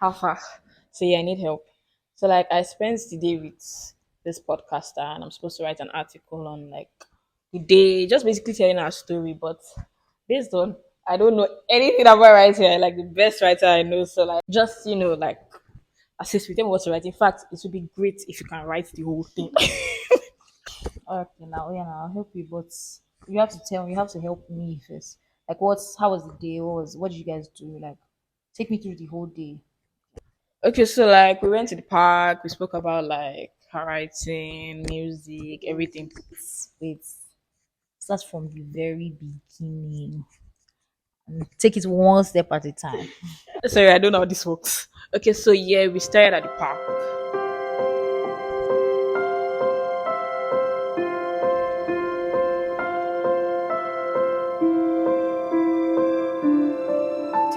How far? So yeah, I need help. So like I spent the day with this podcaster and I'm supposed to write an article on like the day, just basically telling our story, but based on I don't know anything about writing. I like the best writer I know. So like just like assist with them what to write. In fact, it would be great if you can write the whole thing. Okay, now yeah, now I'll help you, but you have to tell me, you have to help me first. Like, how was the day? What did you guys do? Like, take me through the whole day. Okay, so like we went to the park, we spoke about like writing, music, everything. Wait, start from the very beginning and take it one step at a time. Sorry, I don't know how this works. Okay, so yeah, we started at the park.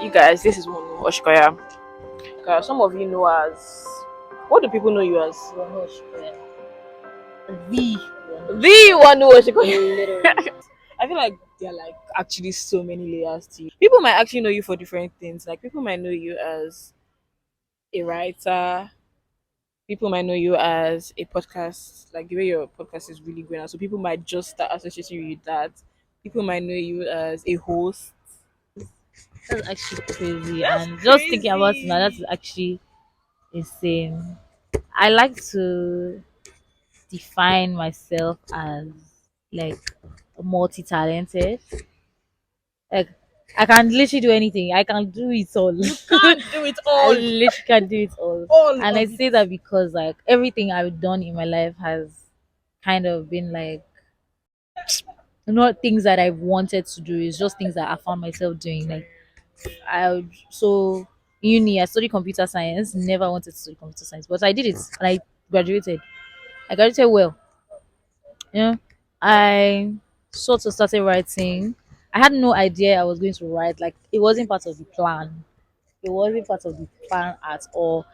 You guys, this is Wonu Osikoya. Some of you know as what do people know you as? Wonu Osikoya. The The Wonu Osikoya. literally. I feel like there are like actually so many layers to you. People might actually know you for different things. Like people might know you as a writer. People might know you as a podcast, like the way your podcast is really going. So people might just start associating you with that. People might know you as a host. That's actually crazy. That's And just thinking about it now, that's crazy. actually insane. I like to define myself as like multi-talented. Like I can literally do anything. I can do it all. You can't do it I all. literally can do it all. All And I of it. say that because like everything I've done in my life has kind of been like not things that I wanted to do. It's just things that I found myself doing. Like so uni, I studied computer science. Never wanted to study computer science, but I did it and I graduated. I graduated well. Yeah, I sort of started writing. I had no idea I was going to write. Like it wasn't part of the plan. It wasn't part of the plan at all.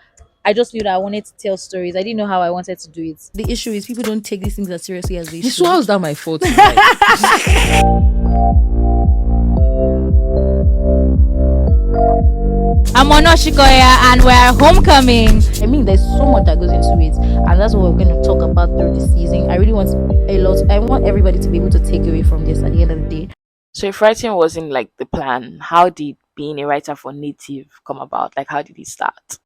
I just knew that I wanted to tell stories. I didn't know how I wanted to do it. The issue is people don't take these things as seriously as they So should. how's that my fault? Like, I'm Wonu Osikoya and we're homecoming. I mean, there's so much that goes into it, and that's what we're going to talk about through this season. I really want a lot. I want everybody to be able to take away from this at the end of the day. So if writing wasn't like the plan, how did being a writer for native come about? Like how did it start?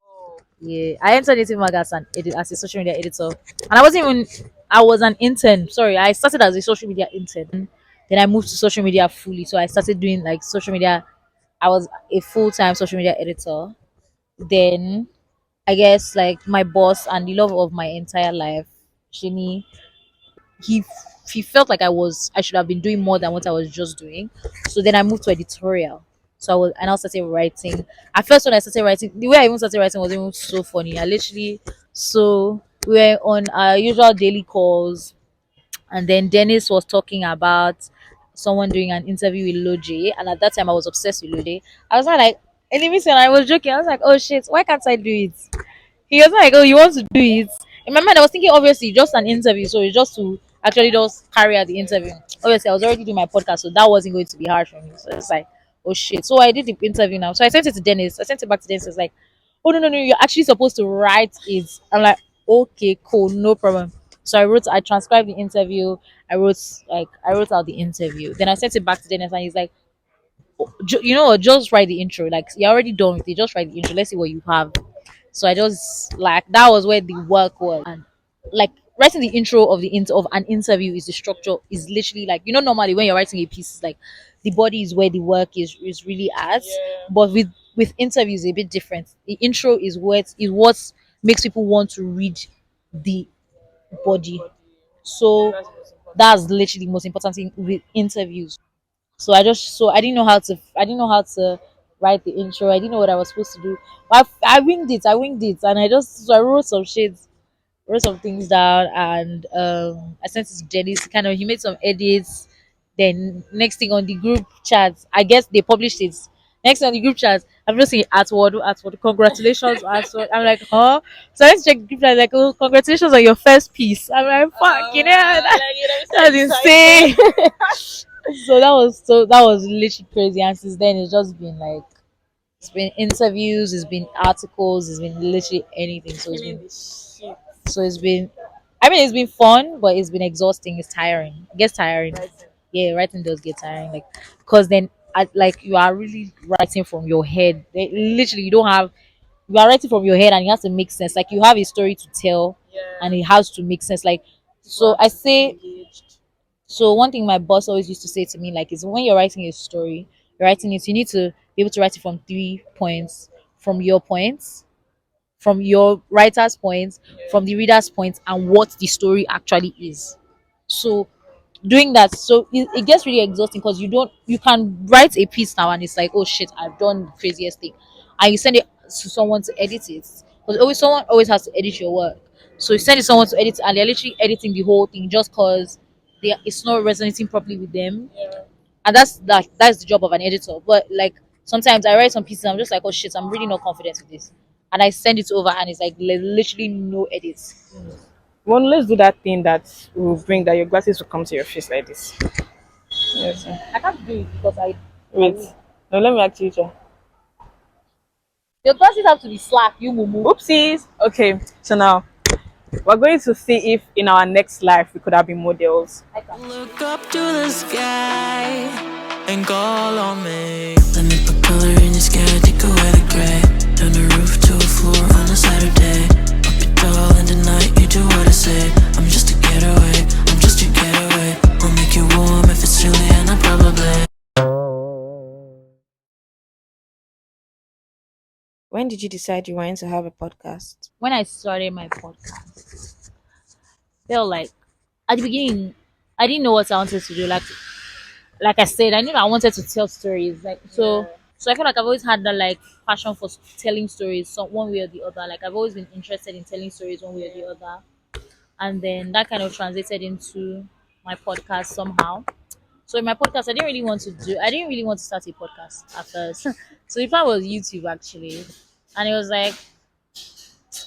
Yeah, I entered Native Mag as as a social media editor, and I wasn't even. I was an intern. Sorry, I started as a social media intern. Then I moved to social media fully. So I started doing like social media. I was a full time social media editor. Then I guess like my boss and the love of my entire life, Shini, he he felt like I should have been doing more than what I was just doing. So then I moved to editorial. So I now started writing. At first when I started writing, the way I even started writing was even so funny. I literally so we were on our usual daily calls, and then Dennis was talking about someone doing an interview with Loje, and at that time I was obsessed with Loje. I was not like, and even when I was joking, I was like, oh shit, why can't I do it? He was like, oh, you want to do it? In my mind, I was thinking obviously just an interview, so it's just to actually just carry out the interview. Obviously, I was already doing my podcast, so that wasn't going to be hard for me. So it's like, oh shit. So I did the interview now. So I sent it to Dennis. I sent it back to Dennis. It's like, oh no, no, no, you're actually supposed to write it. I'm like, okay, cool, no problem. So I transcribed the interview. I wrote out the interview. Then I sent it back to Dennis, and he's like, you know what, just write the intro. Like you're already done with it. Just write the intro. Let's see what you have. So I just like that was where the work was. And like writing the intro of of an interview is the structure is literally like normally when you're writing a piece, it's like the body is where the work is really at. But with interviews a bit different. The intro is what makes people want to read the body. So that's literally the most important thing with interviews. So I didn't know how to write the intro. I didn't know what I was supposed to do. But I winged it. I winged it, and I wrote some shades, wrote some things down, and I sent it to Dennis. Kind of, he made some edits. Then next thing on the group chat, I guess they published it. Next on the group chat, I'm just saying at word, congratulations, at I'm like, huh? So let's check the group chat. Like, oh, congratulations on your first piece. I'm like, fuck, that's insane. So that was literally crazy, and since then it's just been like It's been interviews, it's been articles, it's been literally anything. Feeling the shit. So it's been I mean it's been fun, but it's been exhausting. It's tiring. It gets tiring. Right. Yeah, writing does get tiring. Like because then like you are really writing from your head. Literally you don't have you are writing from your head and it has to make sense. Like you have a story to tell and Yeah. it has to make sense. Like People so have I to be say engaged. so one thing my boss always used to say to me like is when you're writing a story, you're writing it, you need to be able to write it from 3 points, from your points, from your writer's points, from the reader's points, and what the story actually is. So doing that, so it gets really exhausting because you can write a piece now and it's like, oh shit, I've done the craziest thing, and you send it to someone to edit it because always someone always has to edit your work. So you send it to someone to edit, and they're literally editing the whole thing just because it's not resonating properly with them, Yeah. and that's the job of an editor. But like sometimes I write some pieces, I'm just like, oh shit, I'm really not confident with this, and I send it over, and it's like literally no edits. Well, let's do that thing that will bring that your glasses will come to your face like this. Yes. Sir. I can't do it because I Wait. No, let me actually try. your glasses have to be slack, you mumu. Oopsies. Okay. So now we're going to see if in our next life we could have been models. I can. Look up to the sky and call on me. Let me put color in your sky, take away the gray. Turn the roof to a floor on a Saturday. Up your doll in the night, you do what I say. I'm just a getaway, I'm just your getaway. I'll make you warm if it's chilly and I probably. When did you decide you wanted to have a podcast? When I started my podcast, felt like at the beginning I didn't know what I wanted to do. Like I said, I knew I wanted to tell stories. Like so I feel like I've always had that like passion for telling stories, so one way or the other. Like I've always been interested in telling stories one way or the other, and then that kind of translated into my podcast somehow. So in my podcast, I didn't really want to start a podcast at first. So the plan was YouTube actually, and it was like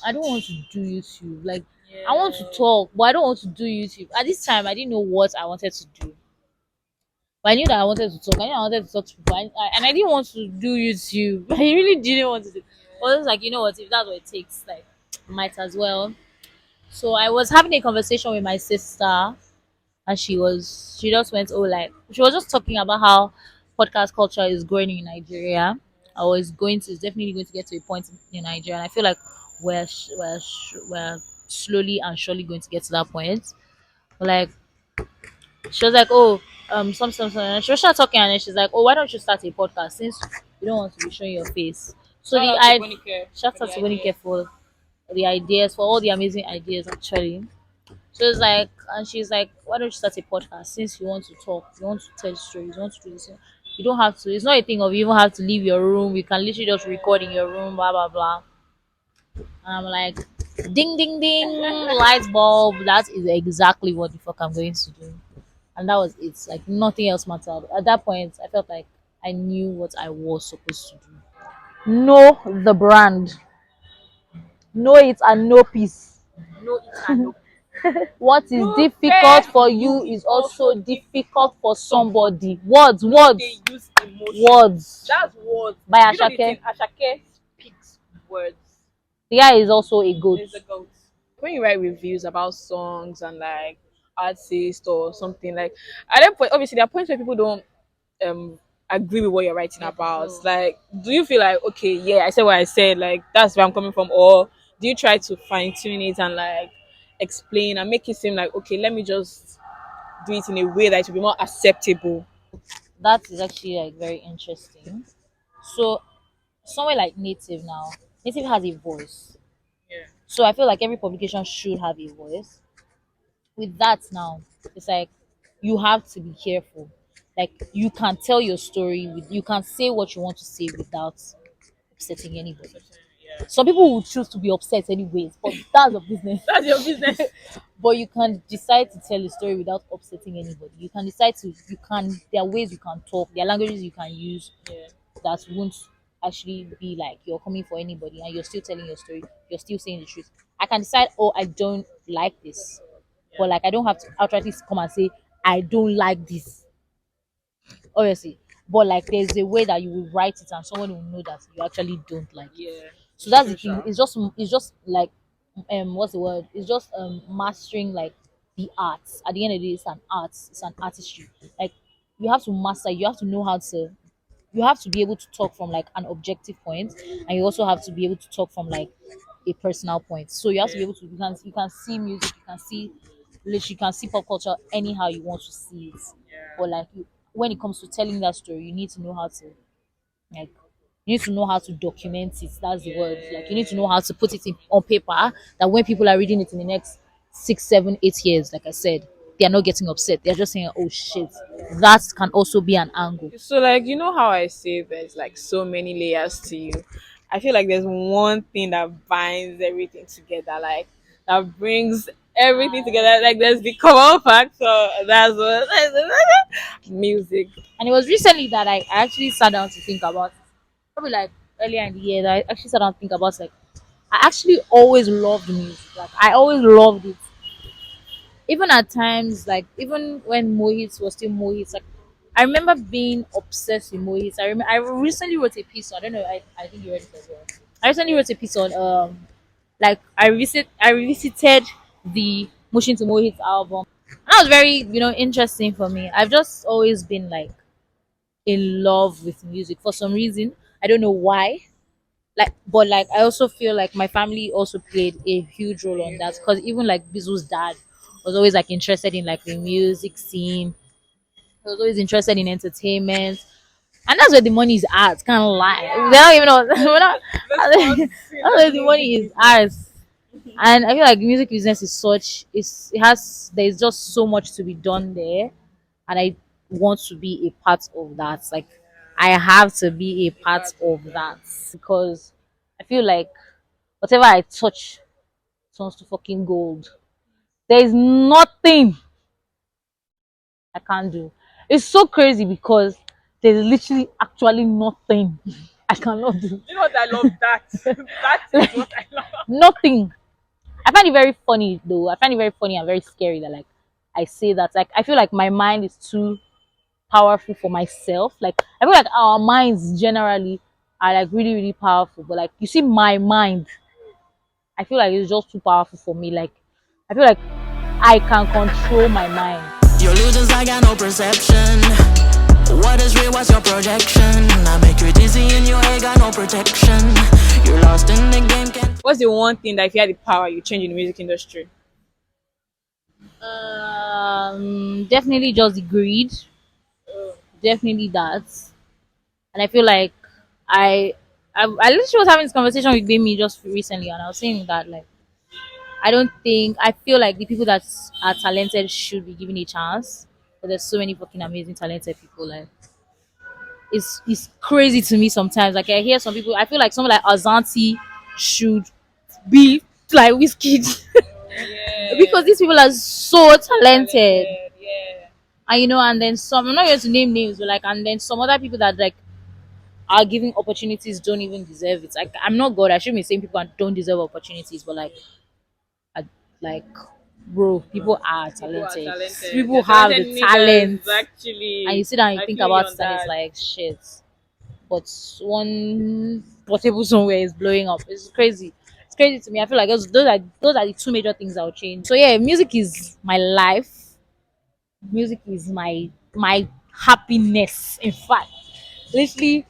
I don't want to do YouTube. Like I want to talk, but I don't want to do YouTube. At this time, I didn't know what I wanted to do. But I knew that I wanted to talk. I knew I wanted to talk to people, and I didn't want to do YouTube. I really didn't want to do. But I was like, you know what? If that's what it takes, like, might as well. So I was having a conversation with my sister, and she just went, oh, like she was just talking about how podcast culture is growing in Nigeria. I was going to it's definitely going to get to a point in Nigeria, and I feel like we're slowly and surely going to get to that point. Like she was like, oh, some, and she was start talking, and then she's like, oh, why don't you start a podcast since you don't want to be showing your face? So Shout the out to I Bonike shout for out the to Winnie idea. for the ideas, for all the amazing ideas actually. So it's like, and she's like, why don't you start a podcast since you want to talk, you want to tell stories, you want to do this. You don't have to. It's not a thing of you even have to leave your room. You can literally just record in your room, blah blah blah. And I'm like, ding ding ding, light bulb. That is exactly what the fuck I'm going to do. And that was it. Like nothing else mattered. At that point, I felt like I knew what I was supposed to do. Know the brand. Know it and know peace. No it and no. What is No difficult fair for to you do is is also also difficult for somebody. somebody. Words, No, they words, use emotion. words. That's what. By You know the thing. Ashake. Ashake speaks words. The guy is also a goat. There's a goat. When you write reviews about songs and like artists or something like, at that point, obviously there are points where people don't um agree with what you're writing about. Like, do you feel like okay, yeah, I said what I said, like that's where I'm coming from, or do you try to fine tune it and like explain and make it seem like okay, let me just do it in a way that it will be more acceptable? That is actually like very interesting. So somewhere like Native now, Native has a voice. Yeah. So I feel like every publication should have a voice. With that now, it's like you have to be careful. Like you can tell your story with you can say what you want to say without upsetting anybody. Some people will choose to be upset anyways, but that's your business. That's your business. But you can decide to tell a story without upsetting anybody. You can decide to there are ways you can talk, there are languages you can use Yeah. that won't actually be like you're coming for anybody and you're still telling your story, you're still saying the truth. I can decide, oh, I don't like this. But like I don't have to outrightly come and say I don't like this. Obviously. but like there's a way that you will write it and someone will know that you actually don't like it. Yeah. So that's the True, thing. sure. It's just like what's the word? It's just mastering like the arts. At the end of the day, it's an art. It's an artistry. Like you have to master. You have to know how to. You have to be able to talk from like an objective point, and you also have to be able to talk from like a personal point. So you have to be Yeah. able to. You can see music. You can see literally. You can see pop culture anyhow you want to see it. Yeah. But like when it comes to telling that story, you need to know how to like you need to know how to document it. That's the word. Like you need to know how to put it on paper that when people are reading it in the next 6, 7, 8 years, like I said, they are not getting upset. They're just saying, "Oh shit," that can also be an angle. So like you know how I say there's like so many layers to you. I feel like there's one thing that binds everything together, like that brings everything together. Like there's the common factor. That's what music. And it was recently that I actually sat down to think about, probably like earlier in the year, that I actually sat down to think about like I actually always loved music. Like I always loved it. Even at times, like even when Mohit was still Mohit, like I remember being obsessed with Mohit. I recently wrote a piece on, I don't know, I think you read it as well. I recently wrote a piece on like I revisited the Mushin to Mohit album. And that was very, interesting for me. I've just always been like in love with music for some reason. I don't know why. Like but like I also feel like my family also played a huge role on that, because even like Bizu's dad was always like interested in like the music scene. He was always interested in entertainment, and that's where the money is at. Can't lie. They don't even know. We're not, Let's not say that's that where the music money is is at. And I feel like the music business is such, it has, there's just so much to be done there, and I want to be a part of that. Like I have to be a part of that, because I feel like whatever I touch turns to fucking gold. There is nothing I can't do. It's so crazy because there's literally actually nothing I cannot do. You know what I love that. That is what Like I love. nothing. I find it very funny though. I find it very funny and very scary that like I say that. Like I feel like my mind is too powerful for myself. Like I feel like our minds generally are like really, really powerful. But like you see my mind, I feel like it's just too powerful for me. Like I feel like I can control my mind. Your illusions, I got no perception. What is real, what's your projection? I make you dizzy in your head, got no protection. You're lost in the game, can't. What's the one thing that if you had the power you change in the music industry? Definitely just the greed. Definitely that. And I feel like I I literally was having this conversation with Bimi just recently, and I was saying that like I feel like the people that are talented should be given a chance, but there's so many fucking amazing talented people. Like it's crazy to me sometimes. Like I hear some people, I feel like someone like Azanti should be like Whiskey because Yeah. these people are so talented. Talented. Yeah. And and then some, I'm not going to name names, but like, and then some other people that like are giving opportunities don't even deserve it. Like I'm not God, I shouldn't be saying people don't deserve opportunities, but I, like bro, people are People are talented. talented. People They're have talented the niggas, talent, and actually. you sit down and you I think feel you about it on and it's that. like shit. But one portable somewhere is blowing up. It's crazy. It's crazy to me. I feel like those are the two major things I'll change. So yeah, music is my life. Music is my happiness. In fact, literally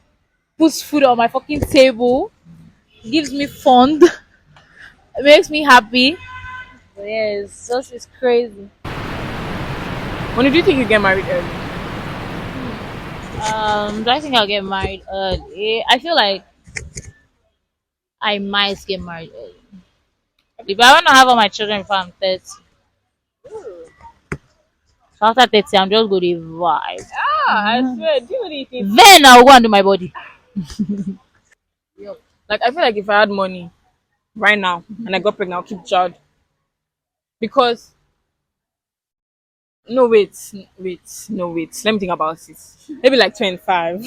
puts food on my fucking table, gives me fun, makes me happy. So yeah, it's crazy. When do you think you get married early? Do I think I'll get married early? I feel like I might get married early. If I want to have all my children before I'm 30, so after 30, I'm just going to vibe. Ah, I swear. Do you know the thing? Then I'll go and do my body. Like, I feel like if I had money right now and I got pregnant, I'll keep child. Because, no, no, wait. Let me think about it. Maybe like 25.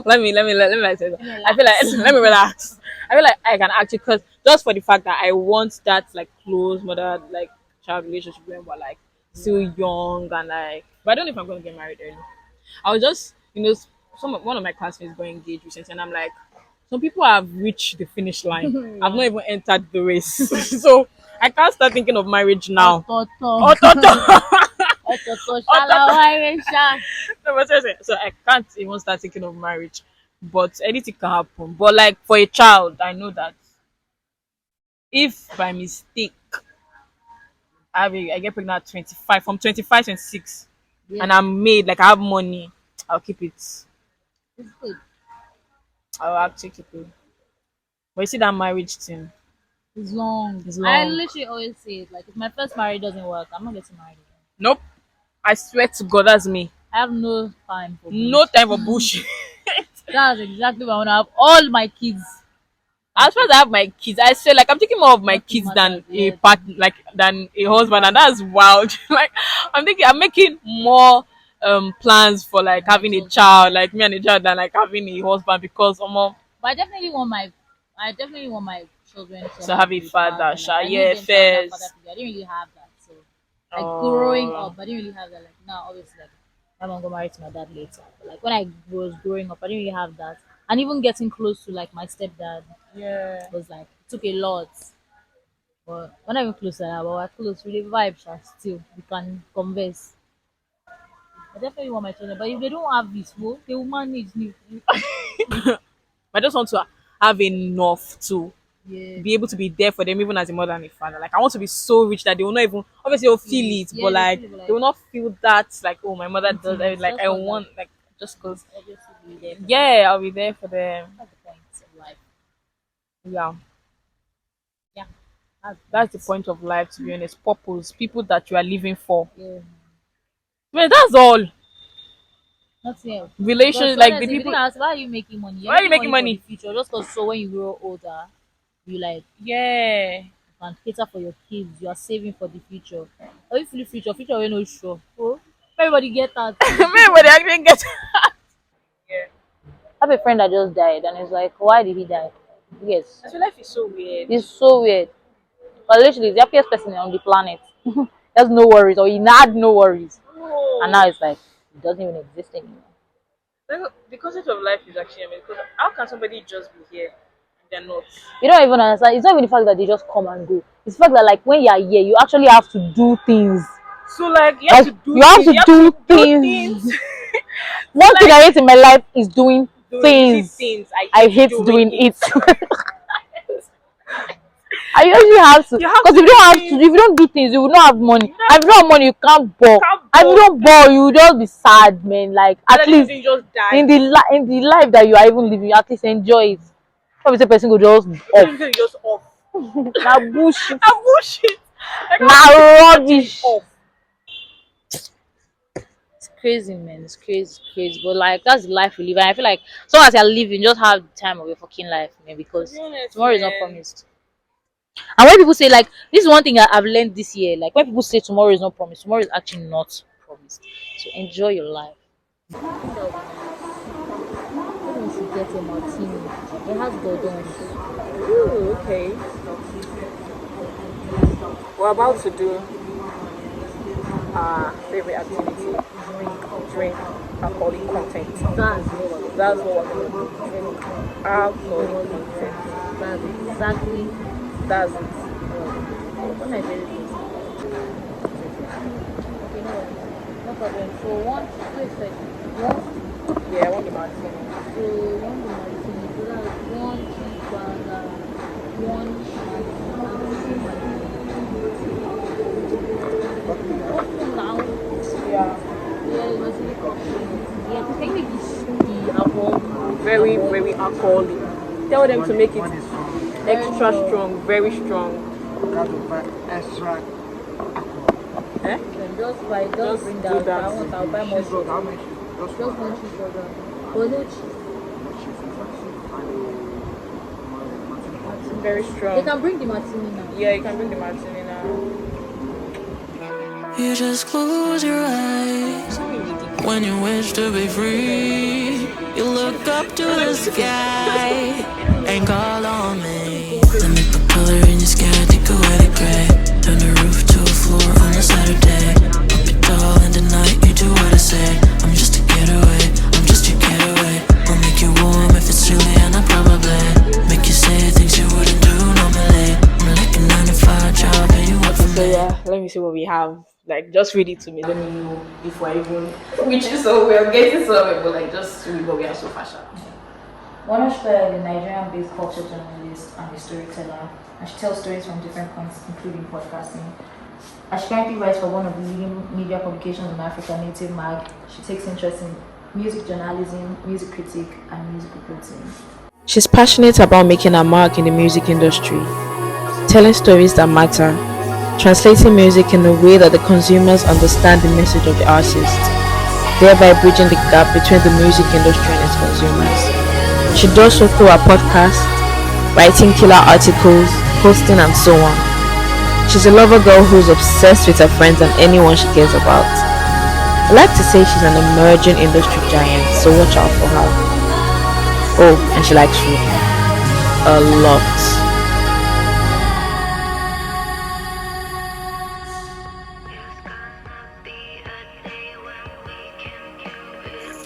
Let me like, say that. I feel like, let me relax. I feel like I can actually, because just for the fact that I want that, like, close mother, like, child relationship when we're, like, still young and, like, but I don't know if I'm going to get married early. I'll just, one of my classmates got engaged recently, and I'm like, some people have reached the finish line. I've not even entered the race, so I can't start thinking of marriage now. Ọ̀tọ̀ọ̀tọ̀. Oh, toto. Ọ̀tọ̀ọ̀tọ̀ Oh, toto. ṣáláwá eré ṣá. No, but seriously, so I can't even start thinking of marriage. But anything can happen. But like for a child, I know that if by mistake I get pregnant at 25, from 25, 26, Yeah, and I'm made, like I have money, I'll keep it. it's good. I'll actually keep it. But you see that marriage thing, It's long. it's I long. literally always say it. Like, if my first marriage doesn't work, I'm not getting married again. Nope. I swear to God, that's me. I have no time for No bullshit. time for bullshit. That's exactly what I want to have all my kids. As far as I have my kids, I swear, like I'm thinking more of my Nothing kids than matters a yet. part, like than a husband, and that's wild. Like I'm thinking, I'm making more plans for like My having a children. child, like me and a child, than like having a husband because But I definitely want my children to to have have a a father, father. Like, sha, I need yeah, them to have that father first. figure. I didn't really have that. So, like, growing Oh, up, I didn't really have that. Like, now, obviously, like, my mom got married to my dad later. But, like, when I was growing up, I didn't really have that. And even getting close to, like, my stepdad yeah. was, like, it took a lot. But when I went close to that, but we're close, really vibe, sha, still. We can converse. I definitely want my children. But if they don't have this, well, they will manage me. I just want to have enough to Yeah. be able to be there for them, even as a mother and a father. Like I want to be so rich that they will not even obviously they'll feel it, Yeah, but they like feel it, but, they like, will not feel that like oh my mother does intimate. like Just I cause, like, want like just cause obviously be there for them. yeah I'll be there for them. That's the point of life. Yeah, Yeah, that's that's the the point of life, to be honest. Purpose, people that you are living for. point. Yeah, Well, that's all. nothing else. Because Relations, like the honestly, if you think people. about it, why are you making money? You're Why are you making making money for the money? future, just because so when you grow older, you like Yeah. can cater for your kids. You are saving for the future. Or if the future we're not sure. Oh, everybody get that. Everybody actually get. Yeah. I have a friend that just died, and it's like, why did he die? Yes, I feel life is so weird. it's so weird. But literally, the happiest person on the planet. He has no worries, or he had no worries, and Oh. now it's like he doesn't even exist anymore. Like, the concept of life is actually amazing because how can somebody just be here and they're not? You don't even understand. It's not even the fact that they just come and go. It's the fact that, like, when you are here, you actually have to do things. So like you have Like, to do you have things. to You have do to do things. things. So One thing like I hate in my life is doing doing is it things. things. I I hate hate doing doing it. it. I usually have to, You have because to if you do don't have to, things. if you don't do things, you will not have money. You And if you don't have money, you can't ball. can't And if you ball. don't ball, you will just be sad, man. Like, And at at the end of least the day, you just in die. in the life that you are even living, you at least enjoy it. Probably say person go just At the off. end of the day, you just off. Now bullshit. Ah bullshit. Like how Now can you actually rubbish. off? It's crazy, man. It's crazy, it's crazy. But like that's the life we live. And I feel like so as you're living, just have the time of your fucking life, man, To be because honest, tomorrow is not man. promised. And when people say like this is one thing I've learned this year, like when people say tomorrow is not promised, tomorrow is actually not promised. So enjoy your life. So maybe we should get a martini. It has gordons. Ooh, okay. We're about to do our favorite activity. Drink alcoholic content. That's what we're gonna That's do. what we're gonna do. Drink alcoholic content. That's exactly That's it. what my very first. Okay, no problem. So one, wait a second. One, Yeah, I want the martini. so one the martini. So that's one cheeseburger, one martini. Now, Yeah. yeah, it was really coffee. Yeah, to take the alcohol. Very, Alcohol. very alcoholic. Tell them to make it One is strong. Very extra strong. strong, very strong. Got to buy extra alcohol. Eh? Then just Just bring do that. that. I'll buy more Cheeseburger, how sugar. much? Just Just one one. cheeseburger. But no cheese. Very They strong. can bring the martini now. Yeah, you can bring the martini now. You just close your eyes when you wish to be free. You look up to the sky and call on me. Let me put color in your sky, take away the gray. Turn the roof to a floor on a Saturday. Up it all in the night, you do what I say. I'm just a getaway, I'm just your getaway. may have. Like, just read it to me. Let me know if we're even which is so we're getting somewhere, but like just read what we are so fashion. Wonu Osikoya is a Nigerian-based culture journalist and a storyteller, and she tells stories from different points, including podcasting. And she currently writes for one of the leading media publications in Africa, Native Mag. She takes interest in music journalism, music critique, and music reporting. She's passionate about making a mark in the music industry, telling stories that matter, translating music in a way that the consumers understand the message of the artist, thereby bridging the gap between the music industry and its consumers. She does so through her podcast, writing killer articles, hosting, and so on. She's a lover girl who's obsessed with her friends and anyone she cares about. I like to say she's an emerging industry giant, so watch out for her. Oh, and she likes food. A lot.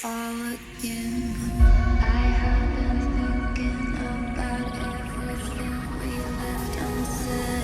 all again.